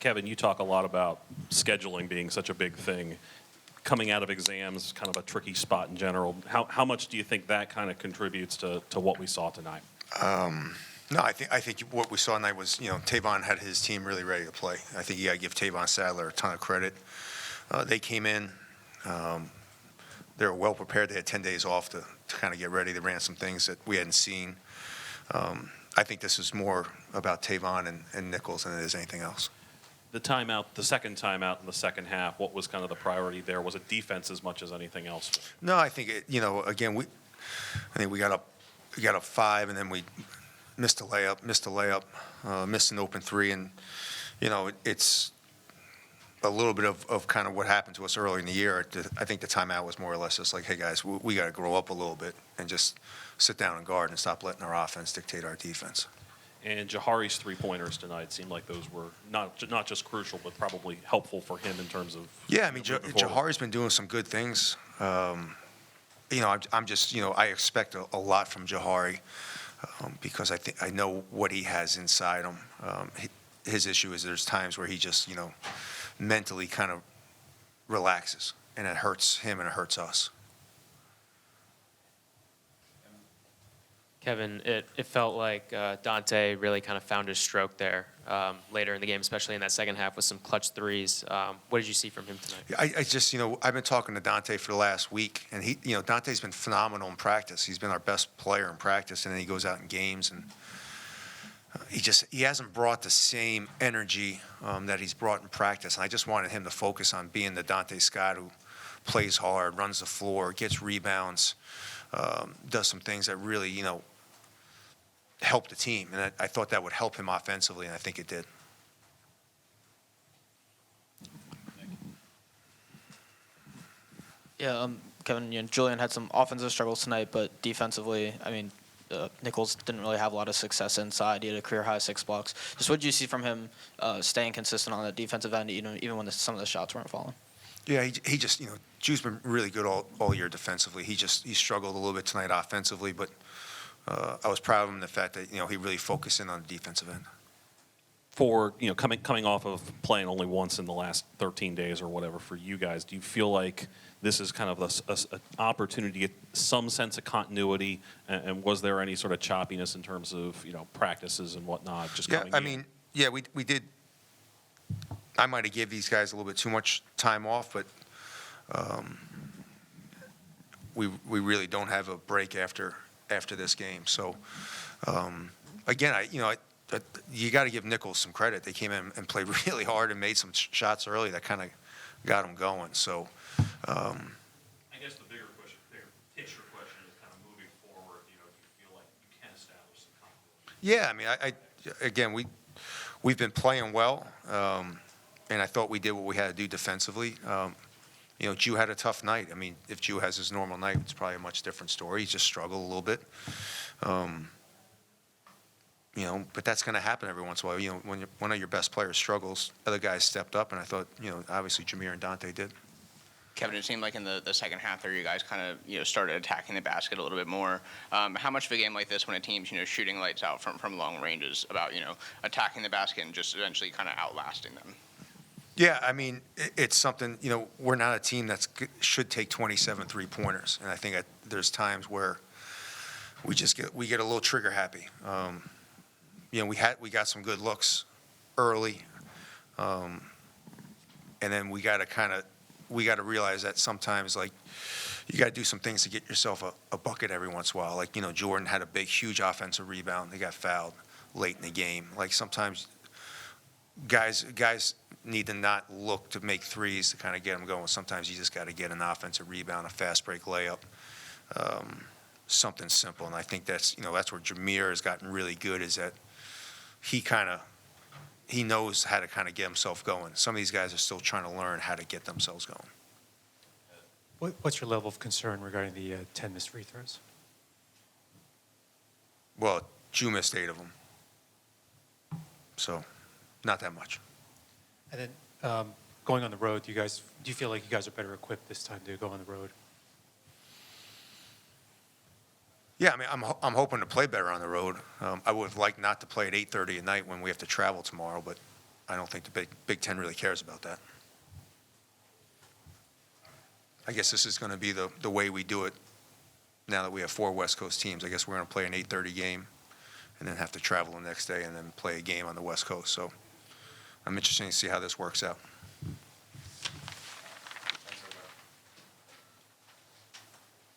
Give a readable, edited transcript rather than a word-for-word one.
Kevin, you talk a lot about scheduling being such a big thing. Coming out of exams, kind of a tricky spot in general. How much do you think that kind of contributes to what we saw tonight? No, I think what we saw tonight was, Tavon had his team really ready to play. I think you got to give Tavon Sadler a ton of credit. They came in, they were well prepared. They had 10 days off to kind of get ready. They ran some things that we hadn't seen. I think this is more about Tavon and Nicholls than it is anything else. The timeout, the second timeout in the second half, what was kind of the priority there? Was it defense as much as anything else? No, I think again, I think we got up 5, and then we missed a layup, missed an open 3, and it's a little bit of kind of what happened to us early in the year. I think the timeout was more or less just like, hey guys, we got to grow up a little bit and just sit down and guard and stop letting our offense dictate our defense. And Jahari's three-pointers tonight seemed like those were not just crucial, but probably helpful for him in terms of. Yeah, I mean, Jahari's been doing some good things. I'm just, I expect a lot from Jahari because I know what he has inside him. His issue is there's times where he just, mentally kind of relaxes, and it hurts him and it hurts us. Kevin, it felt like Dante really kind of found his stroke there later in the game, especially in that second half with some clutch threes. What did you see from him tonight? I just, I've been talking to Dante for the last week, and he, Dante's been phenomenal in practice. He's been our best player in practice, and then he goes out in games, and he hasn't brought the same energy that he's brought in practice. And I just wanted him to focus on being the Dante Scott who plays hard, runs the floor, gets rebounds, does some things that really, help the team, and I thought that would help him offensively, and I think it did. Yeah, Kevin, Julian had some offensive struggles tonight, but defensively, I mean, Nicholls didn't really have a lot of success inside. He had a career-high 6 blocks. Just what did you see from him staying consistent on the defensive end, even when some of the shots weren't falling? Yeah, he just, Ju's been really good all year defensively. He struggled a little bit tonight offensively, but I was proud of him in the fact that, he really focused in on the defensive end. For, coming off of playing only once in the last 13 days or whatever for you guys, do you feel like this is kind of an opportunity to get some sense of continuity, and was there any sort of choppiness in terms of, practices and whatnot just coming in? We did. I might have gave these guys a little bit too much time off, but we really don't have a break after this game. So, again, you got to give Nicholls some credit. They came in and played really hard and made some shots early that kind of got them going. So, I guess the bigger picture question is kind of moving forward. Do you feel like you can establish some continuity? Yeah, I mean, again, we've been playing well, and I thought we did what we had to do defensively. Ju had a tough night. I mean, if Ju has his normal night, it's probably a much different story. He just struggled a little bit. But that's going to happen every once in a while. When one of your best players struggles, other guys stepped up, and I thought, obviously Jameer and Dante did. Kevin, it seemed like in the second half there, you guys kind of started attacking the basket a little bit more. How much of a game like this, when a team's shooting lights out from long ranges, about attacking the basket and just eventually kind of outlasting them? Yeah, I mean, it's something, we're not a team that should take 27 three-pointers. And I think there's times where we get a little trigger happy. We got some good looks early. And then we got to realize that sometimes, like, you got to do some things to get yourself a bucket every once in a while. Like, Jordan had a big, huge offensive rebound. They got fouled late in the game. Like, sometimes guys need to not look to make threes to kind of get them going. Sometimes you just got to get an offensive rebound, a fast break layup, something simple. And I think that's where Jameer has gotten really good, is that he knows how to kind of get himself going. Some of these guys are still trying to learn how to get themselves going. What's your level of concern regarding the 10 missed free throws? Well, Ju missed 8 of them. So, not that much. And then going on the road, do you feel like you guys are better equipped this time to go on the road? Yeah, I mean, I'm hoping to play better on the road. I would have liked not to play at 8:30 at night when we have to travel tomorrow, but I don't think the Big Ten really cares about that. I guess this is going to be the way we do it now that we have 4 West Coast teams. I guess we're going to play an 8:30 game and then have to travel the next day and then play a game on the West Coast. So I'm interested to see how this works out.